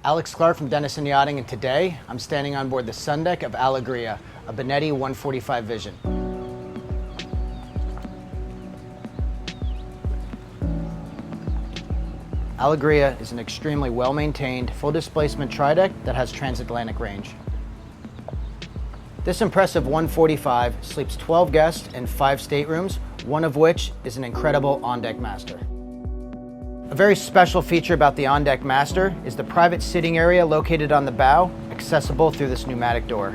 Alex Clarke from Denison Yachting, and today I'm standing on board the sun deck of Alegria, a Benetti 145 Vision. Alegria is an extremely well-maintained, full-displacement tri-deck that has transatlantic range. This impressive 145 sleeps 12 guests in 5 staterooms, one of which is an incredible on-deck master. A very special feature about the on-deck master is the private sitting area located on the bow, accessible through this pneumatic door.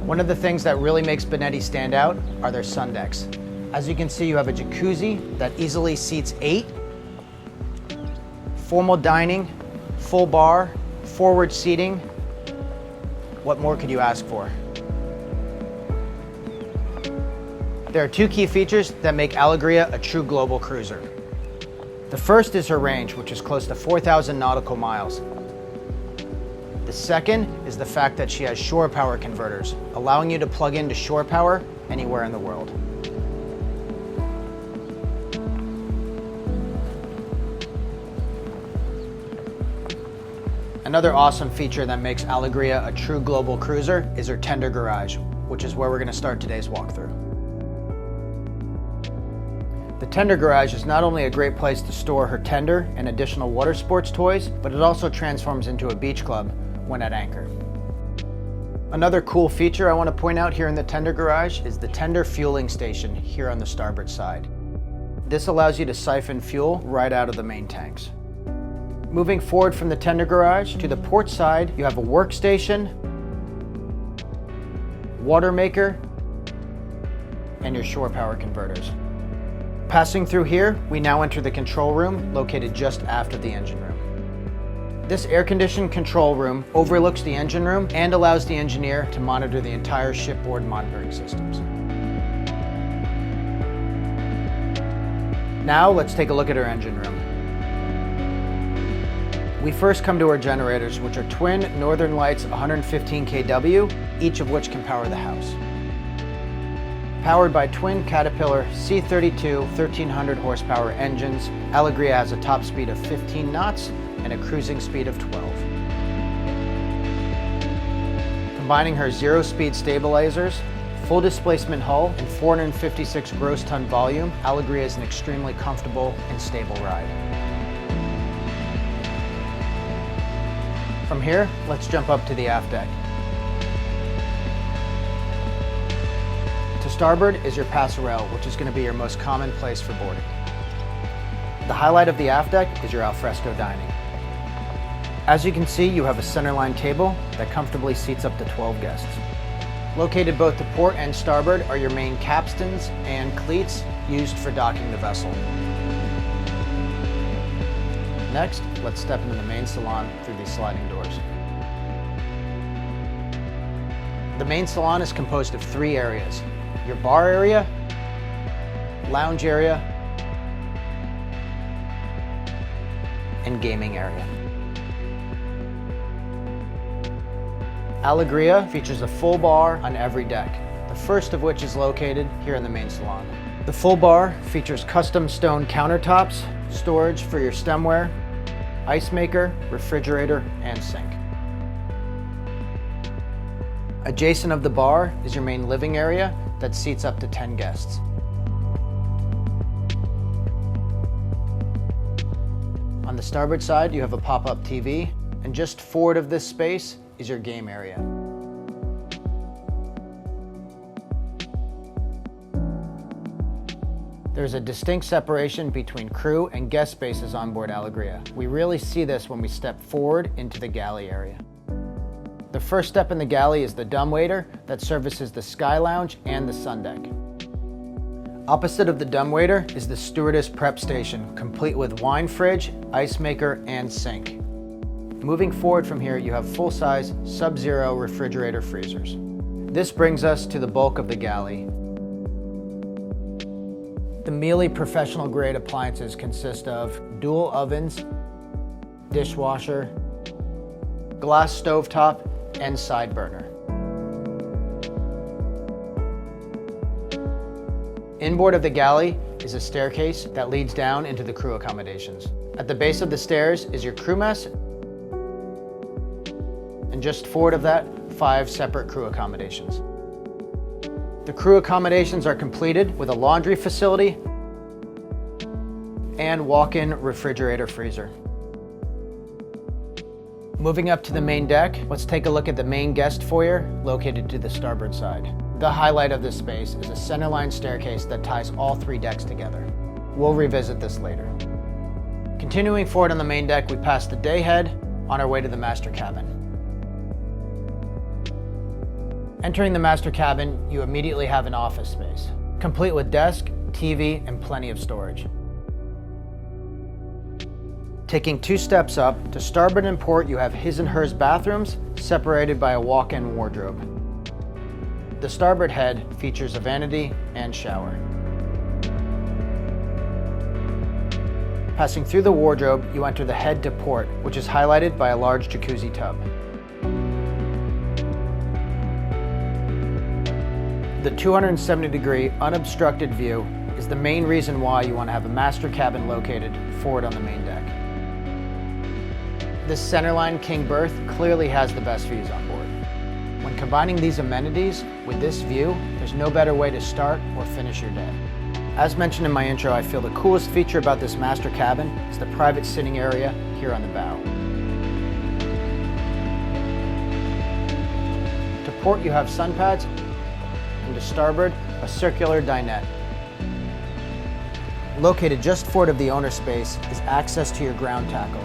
One of the things that really makes Benetti stand out are their sun decks. As you can see, you have a jacuzzi that easily seats 8, formal dining, full bar, forward seating. What more could you ask for? There are 2 key features that make Alegria a true global cruiser. The first is her range, which is close to 4,000 nautical miles. The second is the fact that she has shore power converters, allowing you to plug into shore power anywhere in the world. Another awesome feature that makes Alegria a true global cruiser is her tender garage, which is where we're going to start today's walkthrough. The tender garage is not only a great place to store her tender and additional water sports toys, but it also transforms into a beach club when at anchor. Another cool feature I want to point out here in the tender garage is the tender fueling station here on the starboard side. This allows you to siphon fuel right out of the main tanks. Moving forward from the tender garage to the port side, you have a workstation, water maker, and your shore power converters. Passing through here, we now enter the control room located just aft of the engine room. This air-conditioned control room overlooks the engine room and allows the engineer to monitor the entire shipboard monitoring systems. Now let's take a look at our engine room. We first come to our generators, which are twin Northern Lights 115 kW, each of which can power the house. Powered by twin Caterpillar C32 1300 horsepower engines, Alegria has a top speed of 15 knots and a cruising speed of 12. Combining her zero-speed stabilizers, full displacement hull, and 456 gross ton volume, Alegria is an extremely comfortable and stable ride. From here, let's jump up to the aft deck. To starboard is your passerelle, which is going to be your most common place for boarding. The highlight of the aft deck is your alfresco dining. As you can see, you have a centerline table that comfortably seats up to 12 guests. Located both to port and starboard are your main capstans and cleats used for docking the vessel. Next, let's step into the main salon through these sliding doors. The main salon is composed of 3 areas: your bar area, lounge area, and gaming area. Alegria features a full bar on every deck, the first of which is located here in the main salon. The full bar features custom stone countertops, storage for your stemware, ice maker, refrigerator, and sink. Adjacent of the bar is your main living area that seats up to 10 guests. On the starboard side, you have a pop-up TV, and just forward of this space is your game area. There's a distinct separation between crew and guest spaces on board Alegria. We really see this when we step forward into the galley area. The first step in the galley is the dumbwaiter that services the Sky Lounge and the sun deck. Opposite of the dumbwaiter is the stewardess prep station, complete with wine fridge, ice maker, and sink. Moving forward from here, you have full-size Sub-Zero refrigerator freezers. This brings us to the bulk of the galley. The Miele professional grade appliances consist of dual ovens, dishwasher, glass stovetop, and side burner. Inboard of the galley is a staircase that leads down into the crew accommodations. At the base of the stairs is your crew mess, and just forward of that, 5 separate crew accommodations. The crew accommodations are completed with a laundry facility and walk-in refrigerator freezer. Moving up to the main deck, let's take a look at the main guest foyer located to the starboard side. The highlight of this space is a centerline staircase that ties all 3 decks together. We'll revisit this later. Continuing forward on the main deck, we pass the day head on our way to the master cabin. Entering the master cabin, you immediately have an office space, complete with desk, TV, and plenty of storage. Taking 2 steps up, to starboard and port you have his and hers bathrooms separated by a walk-in wardrobe. The starboard head features a vanity and shower. Passing through the wardrobe, you enter the head to port, which is highlighted by a large jacuzzi tub. The 270-degree unobstructed view is the main reason why you want to have a master cabin located forward on the main deck. This centerline king berth clearly has the best views on board. When combining these amenities with this view, there's no better way to start or finish your day. As mentioned in my intro, I feel the coolest feature about this master cabin is the private sitting area here on the bow. To port you have sun pads, and to starboard, a circular dinette. Located just forward of the owner space is access to your ground tackle.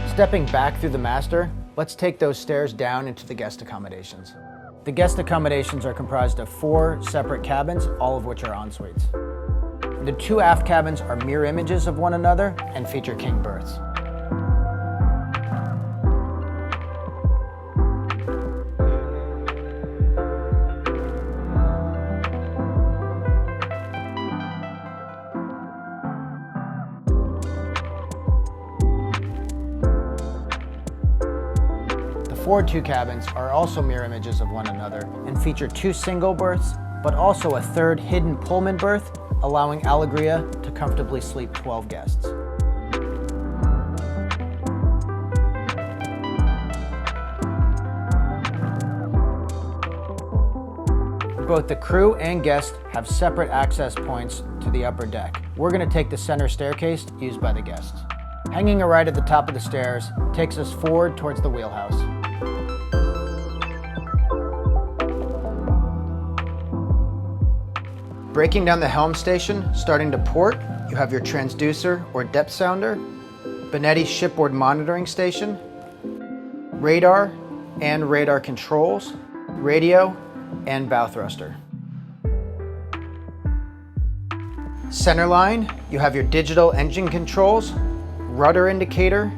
Stepping back through the master, let's take those stairs down into the guest accommodations. The guest accommodations are comprised of 4 separate cabins, all of which are en-suites. The 2 aft cabins are mirror images of one another and feature king berths. The forward 2 cabins are also mirror images of one another and feature 2 single berths, but also a 3rd hidden pullman berth, allowing Alegria to comfortably sleep 12 guests. Both the crew and guests have separate access points to the upper deck. We're going to take the center staircase used by the guests. Hanging a right at the top of the stairs takes us forward towards the wheelhouse. Breaking down the helm station, starting to port, you have your transducer or depth sounder, Benetti shipboard monitoring station, radar and radar controls, radio, and bow thruster. Centerline, you have your digital engine controls, rudder indicator,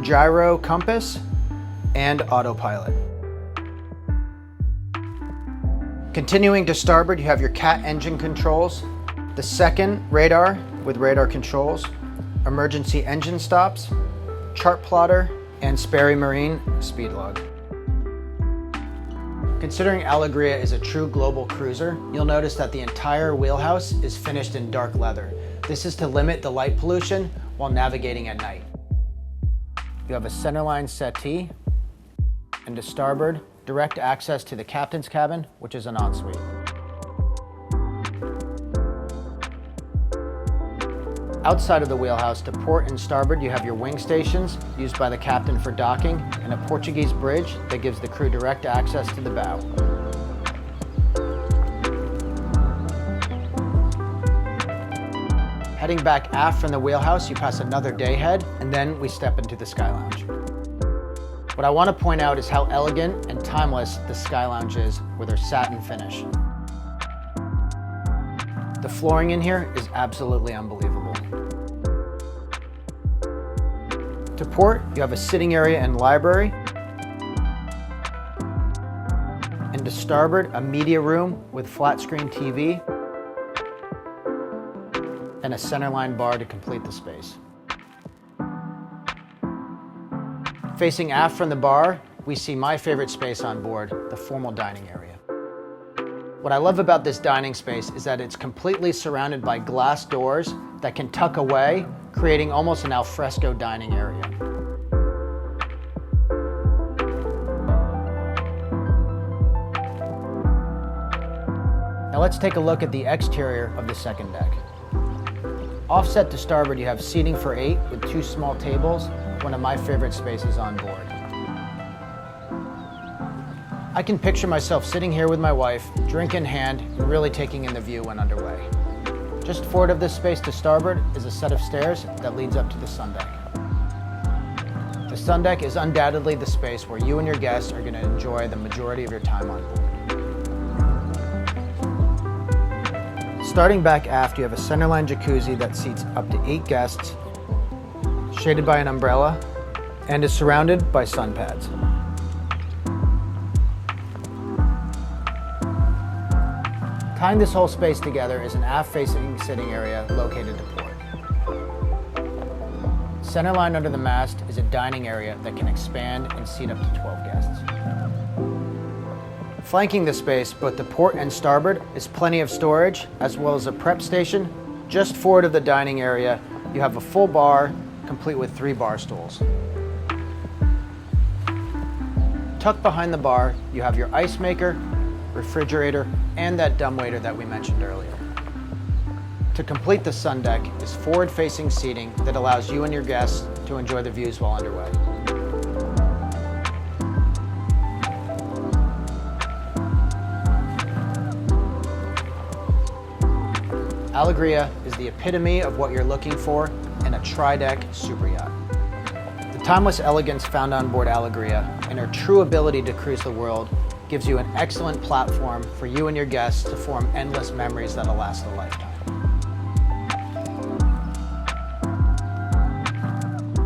gyro compass, and autopilot. Continuing to starboard, you have your CAT engine controls, the 2nd radar with radar controls, emergency engine stops, chart plotter, and Sperry Marine speed log. Considering Alegria is a true global cruiser, you'll notice that the entire wheelhouse is finished in dark leather. This is to limit the light pollution while navigating at night. You have a centerline settee, and to starboard, direct access to the captain's cabin, which is an ensuite. Outside of the wheelhouse, to port and starboard, you have your wing stations used by the captain for docking and a Portuguese bridge that gives the crew direct access to the bow. Heading back aft from the wheelhouse, you pass another day head, and then we step into the Sky Lounge. What I want to point out is how elegant and timeless the Sky Lounge is with her satin finish. The flooring in here is absolutely unbelievable. To port, you have a sitting area and library. And to starboard, a media room with flat screen TV and a centerline bar to complete the space. Facing aft from the bar, we see my favorite space on board, the formal dining area. What I love about this dining space is that it's completely surrounded by glass doors that can tuck away, creating almost an alfresco dining area. Now let's take a look at the exterior of the second deck. Offset to starboard, you have seating for 8 with 2 small tables, one of my favorite spaces on board. I can picture myself sitting here with my wife, drink in hand, and really taking in the view when underway. Just forward of this space to starboard is a set of stairs that leads up to the sun deck. The sun deck is undoubtedly the space where you and your guests are going to enjoy the majority of your time on board. Starting back aft, you have a centerline jacuzzi that seats up to 8 guests, shaded by an umbrella, and is surrounded by sun pads. Tying this whole space together is an aft-facing sitting area located to port. Centerline under the mast is a dining area that can expand and seat up to 12 guests. Flanking the space, both the port and starboard, is plenty of storage, as well as a prep station. Just forward of the dining area, you have a full bar, complete with 3 bar stools. Tucked behind the bar, you have your ice maker, refrigerator, and that dumbwaiter that we mentioned earlier. To complete the sun deck is forward-facing seating that allows you and your guests to enjoy the views while underway. Alegria is the epitome of what you're looking for in a tri-deck super yacht. The timeless elegance found on board Alegria and her true ability to cruise the world gives you an excellent platform for you and your guests to form endless memories that'll last a lifetime.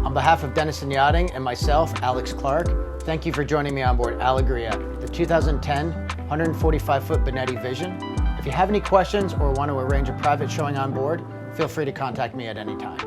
On behalf of Dennison Yachting and myself, Alex Clarke, thank you for joining me on board Alegria, the 2010 145-foot Benetti Vision. If you have any questions or want to arrange a private showing on board, feel free to contact me at any time.